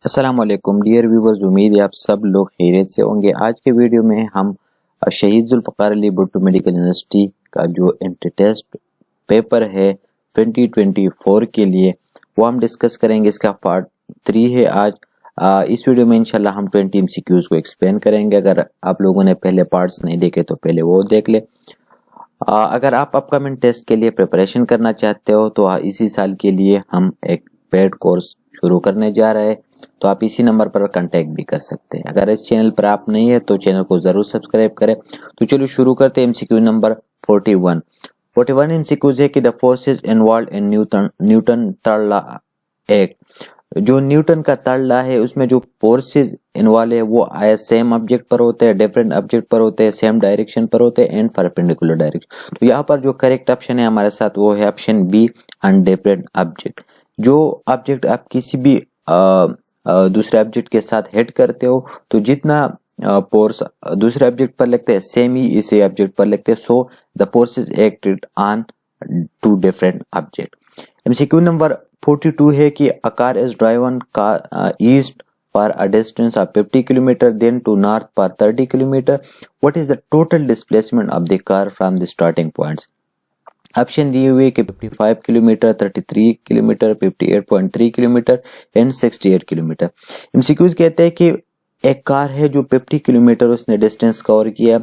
अस्सलाम वालेकुम dear viewers, उम्मीद है आप सब लोग खैरियत से होंगे। आज के वीडियो में हम शहीद जुल्फ़िकार अली भुट्टो मेडिकल यूनिवर्सिटी का जो एंट्री टेस्ट पेपर है 2024 के लिए वो हम डिस्कस करेंगे। इसका पार्ट 3 है आज। इस वीडियो में इंशाल्लाह हम 20 MCQs को एक्सप्लेन करेंगे। अगर आप लोगों ने पहले पार्ट्स नहीं देखे तो पहले वो देख ले। अगर आप अपकमिंग टेस्ट के लिए प्रिपरेशन करना चाहते हो तो इसी साल के लिए हम एक पेड कोर्स शुरू करने जा रहे हैं, तो आप इसी नंबर पर कांटेक्ट भी कर सकते हैं। अगर इस चैनल पर आप नहीं है तो चैनल को जरूर सब्सक्राइब करें। तो चलिए शुरू करते हैं। MCQ नंबर 41 MCQs है कि the forces involve in newton third law act. जो न्यूटन का थर्ड लॉ है उसमें जो फोर्सेस इन्वॉल्व है वो आया सेम ऑब्जेक्ट पर होते हैं, डिफरेंट ऑब्जेक्ट पर होते हैं, सेम डायरेक्शन पर होते हैं एंड परपेंडिकुलर डायरेक्शन। तो यहाँ पर जो करेक्ट ऑप्शन है हमारे साथ वो है ऑप्शन बी, अनडिफरेंट ऑब्जेक्ट। जो ऑब्जेक्ट आप किसी भी दूसरे ऑब्जेक्ट के साथ हिट करते हो तो जितना फोर्स दूसरे ऑब्जेक्ट पर लगते हैं सेम ही इसी ऑब्जेक्ट पर लगते हैं। So the forces acted on two different object. MCQ number 42 है कि a car is driven east for a distance of 50 km then to north for 30 km. What is the total displacement of the car from the starting points? Option दिए हुए कि 55 kilometre, 33 kilometre, 58.3 kilometre and 68 kilometre. MCQs कहते हैं कि एक car है जो 50 kilometre उसने डिस्टेंस कवर किया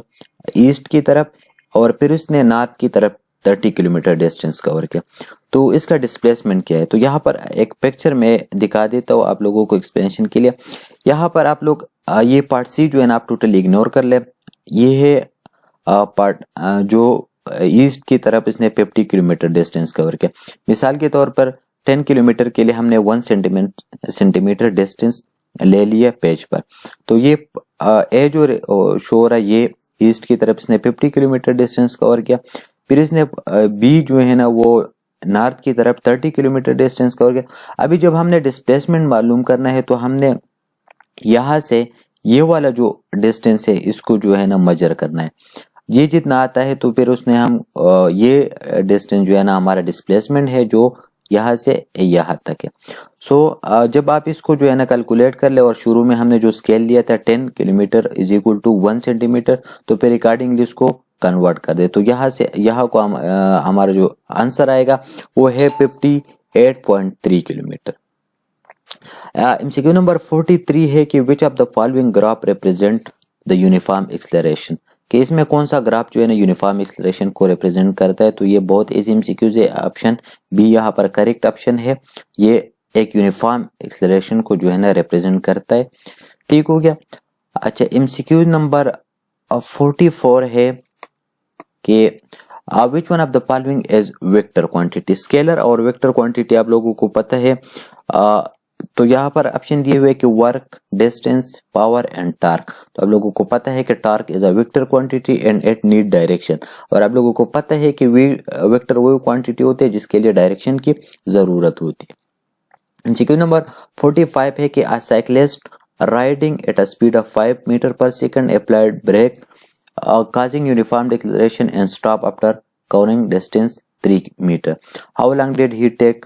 ईस्ट की तरफ और फिर उसने नॉर्थ की तरफ 30 किलोमीटर डिस्टेंस कवर किया, तो इसका डिस्प्लेसमेंट क्या है। तो यहाँ पर एक पिक्चर में दिखा देता हूँ आप लोगों को एक्सप्लेनेशन के लिए। यहाँ पर आप लोग ये पार्ट सी जो है ना आप टोटली इग्नोर कर ले। ये है पार्ट जो ईस्ट की तरफ इसने 50 किलोमीटर डिस्टेंस कवर किया। मिसाल के तौर पर 10 किलोमीटर के लिए हमने 1 सेंटीमीटर डिस्टेंस ले लिया पेज पर। तो ये ए जो शो हो रहा है ये ईस्ट की तरफ इसने 50 किलोमीटर डिस्टेंस कवर किया। फिर इसने बी जो है ना वो नॉर्थ की तरफ 30 किलोमीटर डिस्टेंस कवर किया। अभी जब हमने डिस्प्लेसमेंट मालूम करना है तो हमने यहाँ से ये वाला जो डिस्टेंस है इसको जो है ना मेजर करना है। ये जितना आता है तो फिर उसने हम ये डिस्टेंस जो है ना हमारा डिस्प्लेसमेंट है जो यहाँ से यहाँ तक है। सो जब आप इसको जो है ना कैलकुलेट कर ले और शुरू में हमने जो स्केल लिया था 10 kilometre is equal to 1 centimetre, तो फिर अकॉर्डिंगली इसको कन्वर्ट कर दे। तो यहाँ से यहाँ को हमारा जो आंसर आएगा वो है 58.3 किलोमीटर। MCQ नंबर 43 है कि which of the following graph represent the uniform acceleration, कि इसमें कौन सा ग्राफ जो है ना यूनिफॉर्म एक्सेलरेशन को रिप्रेजेंट करता है। तो ये बहुत इजी MCQ है। ऑप्शन बी यहाँ पर करेक्ट ऑप्शन है। ये एक यूनिफॉर्म एक्सेलरेशन को जो है ना रिप्रेजेंट करता है। ठीक हो गया। अच्छा, MCQ नंबर 44 है कि which one of the following is vector quantity. Scalar और वेक्टर क्वांटिटी आप लोगों को पता है। तो यहाँ पर ऑप्शन दिए हुए कि work, distance, power and torque. तो आप लोगों को पता है कि torque is a vector quantity and it need direction. और आप लोगों को पता है कि वेक्टर वो क्वांटिटी होते हैं जिसके लिए डायरेक्शन की जरूरत होती है। MCQ नंबर 45 है कि a cyclist riding at a speed of 5 metre per second applied brake causing uniform deceleration and stop after covering distance 3 meter. How long did he take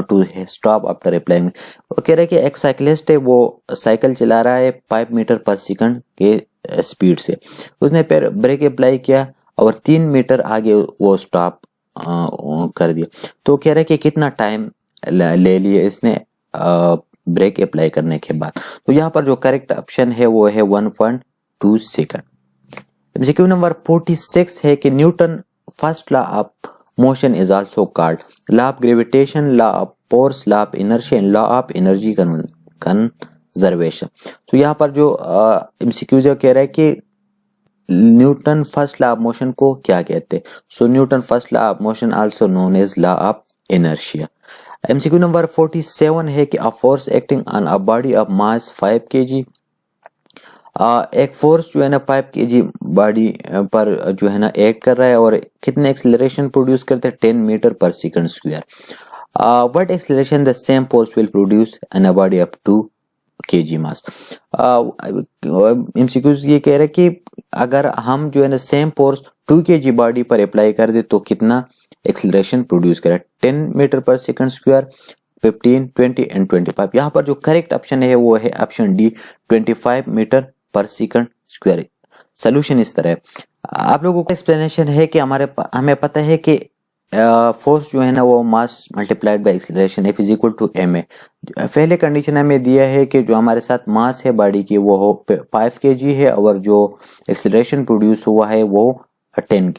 to stop after applying? वो कह रहा है कि एक cyclist है वो cycle चला रहा है 5 मीटर पर सेकंड के स्पीड से, उसने फिर ब्रेक अप्लाई किया और 3 मीटर आगे वो स्टॉप कर दिया। तो कह रहा है कि कितना टाइम ले लिया इसने ब्रेक अप्लाई करने के बाद। तो यहाँ पर जो करेक्ट ऑप्शन है वो है 1.2 सेकंड। MCQ नंबर 46 है कि Newton first law of motion is also called law of gravitation, law of force, law of inertia and law of energy conservation. तो यहाँ पर जो MCQ जो कह रहा है कि Newton first law of motion को क्या कहते हैं। So Newton first law of motion also known as law of inertia. MCQ number 47 है कि a force acting on a body of mass 5 kg। एक फोर्स जो है ना 5 kg बॉडी पर जो है ना एक्ट कर रहा है और कितने एक्सेलरेशन प्रोड्यूस करते हैं 10 metre per second square. What acceleration the same force will produce in a body of 2 kg mass. MCQ ये कह रहे हैं कि अगर हम जो है ना सेम फोर्स 2 kg बॉडी पर अप्लाई कर दे तो कितना एक्सेलरेशन प्रोड्यूस करे 10 metre per second square 15, 20 and 25। यहाँ पर जो करेक्ट ऑप्शन है वो है option D 25 metre per second square. Solution इस तरह है। आप लोगों को एक्सप्लेनेशन है कि हमें पता है कि फोर्स जो है ना वो mass multiplied by acceleration F is equal to M A. पहले कंडीशन हमें दिया है कि जो हमारे साथ मास है बॉडी की वो 5 kg है और जो एक्सीलरेशन प्रोड्यूस हुआ है वो 10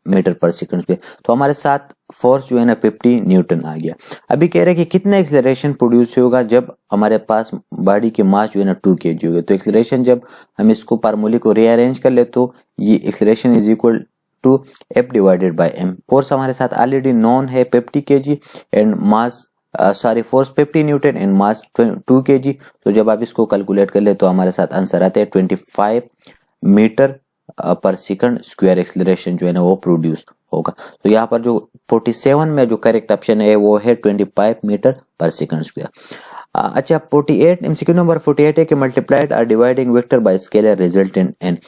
मीटर पर सेकंड स्क्वायर। तो हमारे साथ फोर्स जो है ना 50 न्यूटन आ गया। अभी कह रहे हैं कि कितना एक्सीलरेशन प्रोड्यूस होगा जब हमारे पास बॉडी की मास जो है ना 2 kg होगी। तो एक्सीलरेशन जब हम इसको फार्मूले को रीअरेंज कर ले तो ये acceleration is equal to F divided by m। Force हमारे साथ ऑलरेडी नोन है 50 kg and mass force 50 newton and mass 2 kg। तो जब आप इसको कैलकुलेट कर ले तो हमारे साथ आंसर आता है 25 metre per second square acceleration जो है ना वो प्रोड्यूस होगा। तो यहाँ पर जो 47 में जो करेक्ट ऑप्शन है वो है 25 मीटर पर सेकंड स्क्वायर। अच्छा 48 एमसीक्यू नंबर 48 है कि multiplied or dividing vector by scalar resultant N.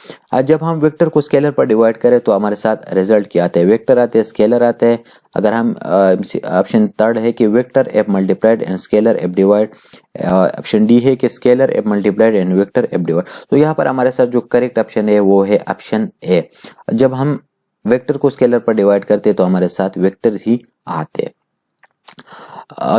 जब हम वेक्टर को स्केलर पर डिवाइड करें तो हमारे साथ रिजल्ट क्या आता है, वेक्टर आते हैं स्केलर आते हैं। अगर हम ऑप्शन थर्ड है कि vector F multiplied and scalar F divide, option D है कि scalar F multiplied and vector F divide. तो यहाँ पर हमारे साथ जो करेक्ट ऑप्शन है वो है ऑप्शन ए। जब हम वेक्टर को स्केलर पर डिवाइड करते हैं तो हमारे साथ वेक्टर ही आते हैं,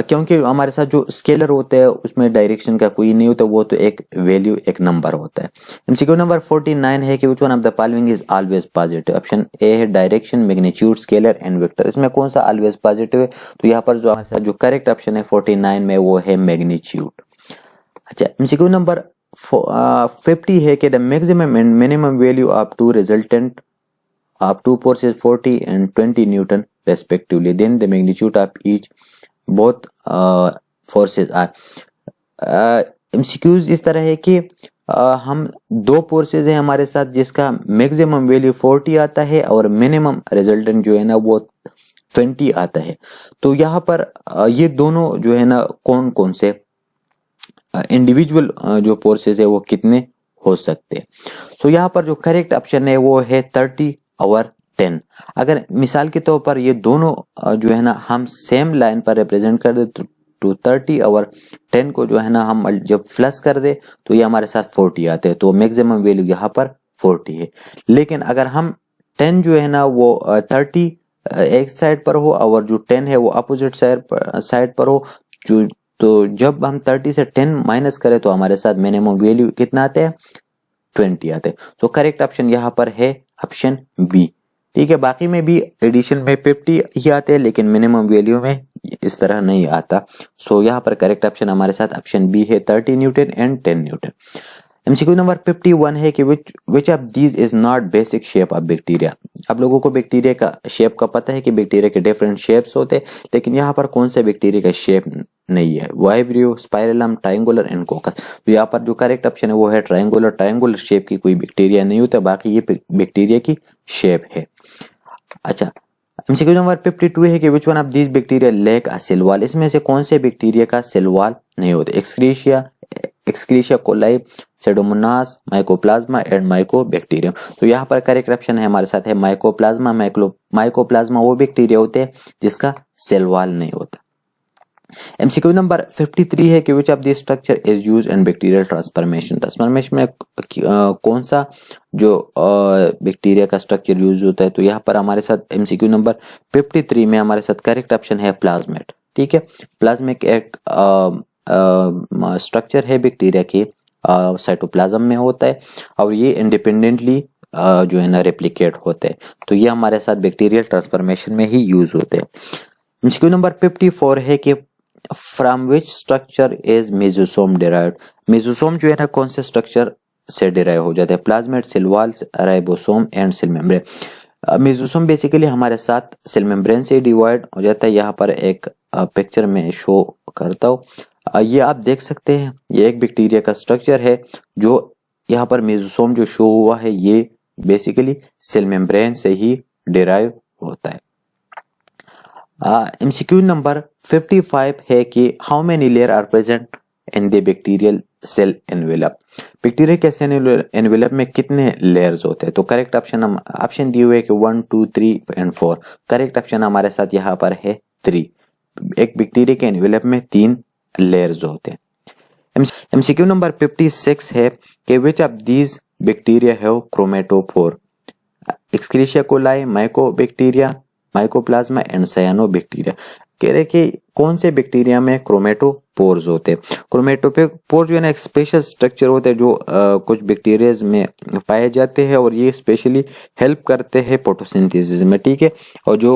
क्योंकि हमारे साथ जो स्केलर होता है उसमें डायरेक्शन का कोई नहीं होता, वो तो एक वैल्यू एक नंबर होता है। एमसीक्यू नंबर 49 है कि which one of the following is always positive. Option A है direction, magnitude, scalar and vector. इसमें कौन सा ऑलवेज पॉजिटिव है? तो यहाँ पर जो हमारे साथ जो करेक्ट ऑप्शन है 49 में वो है मैग्नीट्यूड। अच्छा एमसीक्यू नंबर 50 है कि the maximum and minimum value of two resultant of two forces 40 and 20 Newton respectively, then the magnitude of each both forces are। MCQs इस तरह है कि हम दो फोर्सेज हैं हमारे साथ जिसका मैक्सिमम वैल्यू 40 आता है और मिनिमम रिजल्टेंट जो है ना वो 20 आता है। तो यहाँ पर ये दोनों जो है ना कौन कौन से इंडिविजुअल जो फोर्सेज है वो कितने हो सकते हैं। तो यहाँ पर जो करेक्ट ऑप्शन है वो है 30 और 10। अगर मिसाल के तौर पर ये दोनों जो है ना हम सेम लाइन पर रिप्रेजेंट कर दे तो 30 और 10 को जो है ना हम जब प्लस कर दे तो ये हमारे साथ 40 आते हैं। तो मैक्सिमम वैल्यू यहाँ पर 40 है। लेकिन अगर हम 10 जो है ना वो 30 एक साइड पर हो और जो 10 है वो अपोजिट साइड पर हो, तो जब हम 30 से 10 माइनस करें तो हमारे साथ मिनिमम वैल्यू कितना आते हैं 20 आते हैं। तो करेक्ट ऑप्शन यहाँ पर है ऑप्शन बी। ठीक है, बाकी में भी एडिशन में 50 ही आते हैं लेकिन मिनिमम वैल्यू में इस तरह नहीं आता। सो यहाँ पर करेक्ट ऑप्शन हमारे साथ ऑप्शन बी है 30 Newton and 10 Newton. MCQ number 51 है कि which of these is not basic shape of bacteria. आप लोगों को बैक्टीरिया का शेप का पता है कि बैक्टीरिया के डिफरेंट शेप्स होते हैं, लेकिन यहाँ पर कौन सा बैक्टीरिया का शेप नहीं है, वाइब्रियो, स्पाइरलम, ट्रायंगुलर एंड कोकस। तो यहाँ पर जो करेक्ट ऑप्शन है वो है ट्रायंगुलर। ट्रायंगुलर शेप की कोई बैक्टीरिया नहीं होता, बाकी ये बैक्टीरिया की शेप है। अच्छा एमसीक्यू नंबर 52 है कि which one of these bacteria lack a cell wall. इसमें से कौन से बैक्टीरिया का सेल वॉल नहीं होता? एक्सक्रीशिया कोलाई, सेडोमोनास, माइकोप्लाज्मा एंड माइकोबैक्टीरियम। तो यहाँ पर करेक्ट ऑप्शन है हमारे साथ है माइकोप्लाज्मा। माइकोप्लाज्मा वो बैक्टीरिया होते हैं जिसका सेल वॉल नहीं होता। एमसीक्यू नंबर 53 है कि which of this structure is used in bacterial transformation. Transformation में कौन सा जो बैक्टीरिया का स्ट्रक्चर यूज होता है? तो यहाँ पर हमारे साथ एमसीक्यू नंबर 53 में हमारे साथ करेक्ट ऑप्शन है प्लाज्मेट। ठीक है, प्लाज्मिक एक स्ट्रक्चर है बैक्टीरिया के साइटोप्लाज्म में होता है और ये इंडिपेंडेंटली जो है ना रेप्लिकेट होते हैं। तो ये हमारे साथ बैक्टीरियल ट्रांसफॉर्मेशन में ही यूज होते हैं। एमसीक्यू नंबर 54 है कि from which structure is mesosome derived. Mesosome जो है ना कौन से स्ट्रक्चर से डिराइव हो जाता है? Plasmid, cell wall, ribosome and cell membrane. Mesosome basically हमारे साथ सेल मेम्ब्रेन से डिवाइड हो जाता है। यहाँ पर एक पिक्चर में शो करता हूँ, ये आप देख सकते हैं। ये एक बैक्टीरिया का स्ट्रक्चर है जो यहाँ पर मेसोसोम जो शो हुआ है ये बेसिकली सेल मेम्ब्रेन से ही डिराइव होता है। एमसीक्यू नंबर 55 है कि how many layer are present in the bacterial cell envelope. Bacteria के सेल एनवेलप में कितने लेयर्स होते हैं? तो करेक्ट ऑप्शन दिए हुए कि 1, 2, 3 एंड 4। करेक्ट ऑप्शन हमारे साथ यहाँ पर है 3। एक बैक्टीरिया के एनवेलप में 3 लेयर्स होते हैं। MCQ नंबर 56 है कि which of these bacteria have chromatophore? Escherichia coli, mycobacteria, mycoplasma and cyanobacteria. कह रहे कि कौन से बैक्टीरिया में क्रोमेटोपोर्स होते हैं। क्रोमेटोपोर जो है ना एक स्पेशल स्ट्रक्चर होते हैं जो कुछ बैक्टीरियाज में पाए जाते हैं और ये स्पेशली हेल्प करते हैं फोटोसिंथेसिस में, ठीक है। और जो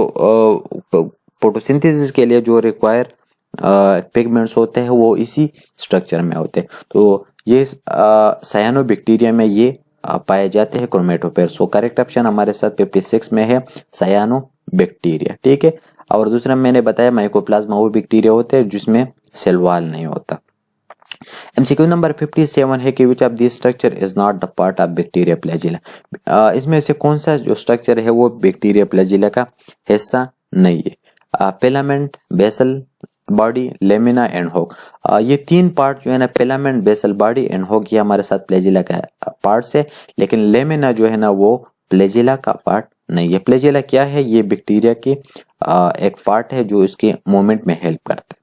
फोटोसिंथेसिस के लिए जो रिक्वायर पिगमेंट्स होते हैं वो इसी स्ट्रक्चर में होते हैं। तो ये साइनोबैक्टीरिया में ये पाए जाते हैं क्रोमेटोपोर। सो करेक्ट ऑप्शन हमारे साथ 56 में है साइनोबैक्टीरिया, ठीक है। और दूसरा मैंने बताया माइकोप्लाज्मा वो बैक्टीरिया होते हैं जिसमें सेल वॉल नहीं होता। MCQ नंबर 57 है कि which of this structure is not the part of bacteria flagella? इसमें से कौन सा जो स्ट्रक्चर है वो बैक्टीरिया फ्लैजिला का हिस्सा नहीं है। Filament, basal body, lamina and hook. ये 3 पार्ट जो है ना filament, basal body and hook ये हमारे साथ फ्लैजिला का पार्ट्स है, लेकिन लेमिना जो है ना वो फ्लैजिला का पार्ट नहीं है। फ्लैजिला क्या है? ये बैक्टीरिया की एक पार्ट है जो इसके मूवमेंट में हेल्प करता है।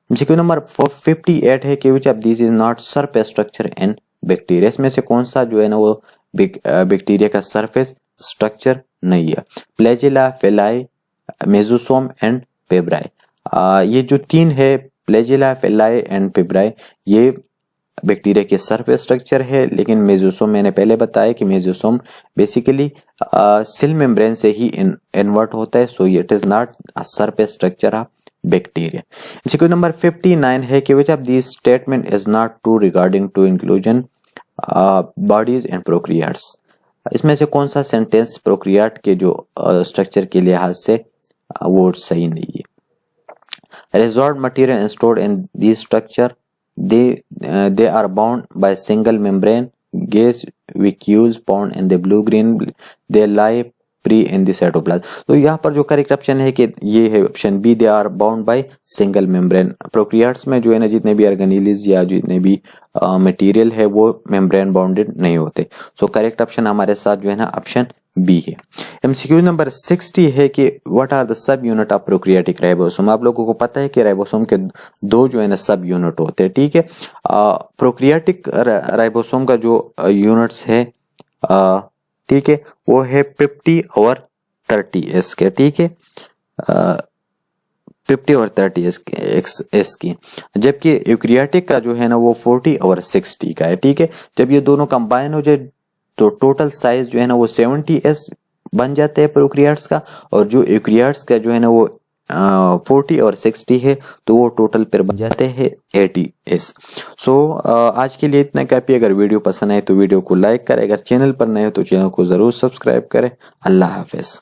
MCQ नंबर 58 है कि which of this is not surface structure in bacteria? इसमें से कौन सा जो है ना वो बैक्टीरिया का सरफेस स्ट्रक्चर नहीं है। Flagella, pili, mesosome and fimbriae. ये जो 3 है फ्लैजिला, फेलाई एंड फेब्राई ये बैक्टीरिया के सरफेस स्ट्रक्चर है, लेकिन मेसोसोम मैंने पहले बताया कि मेसोसोम बेसिकली सेल मेम्ब्रेन से ही इन्वर्ट होता है, so it is not a surface structure of bacteria. MCQ number 59 है कि which of this statement is not true regarding to inclusion bodies and prokaryotes? इसमें से कौन सा सेंटेंस प्रोक्रियाट के जो स्ट्रक्चर के लिहाज से वो सही नहीं है। Resolved material and stored in these structure, they are bound by single membrane gas vacuoles bound in the blue green, they lie pre in the cytoplasm। तो यहाँ पर जो करेक्ट ऑप्शन है कि ये है option B, they are bound by single membrane. Prokaryotes में जो है ना जितने भी ऑर्गेनेलिज या जितने भी मटेरियल है वो मेम्ब्रेन बाउंडेड नहीं होते। सो करेक्ट ऑप्शन हमारे साथ जो है ना ऑप्शन बी है। MCQ नंबर 60 है कि what are the sub unit of prokaryotic ribosome? आप लोगों को पता है कि राइबोसोम के 2 जो है ना सब यूनिट होते हैं, ठीक है। प्रोक्रियाटिक राइबोसोम का जो यूनिट्स है ठीक है वो है 50 और 30s के, ठीक है। 50 और 30s की, जबकि यूक्रियाटिक का जो है ना वो 40 और 60 का है, ठीक है। जब ये दोनों कंबाइन हो जाए तो टोटल साइज जो है ना वो 70s बन जाते हैं प्रोक्रियाट्स का, और जो यूक्रियाट्स का जो है ना वो 40 और 60 है तो वो टोटल पर बन जाते हैं 80s। सो आज के लिए इतना काफी। अगर वीडियो पसंद आए तो वीडियो को लाइक करें, अगर चैनल पर नए हो तो चैनल को जरूर सब्सक्राइब करें। अल्लाह हाफिज।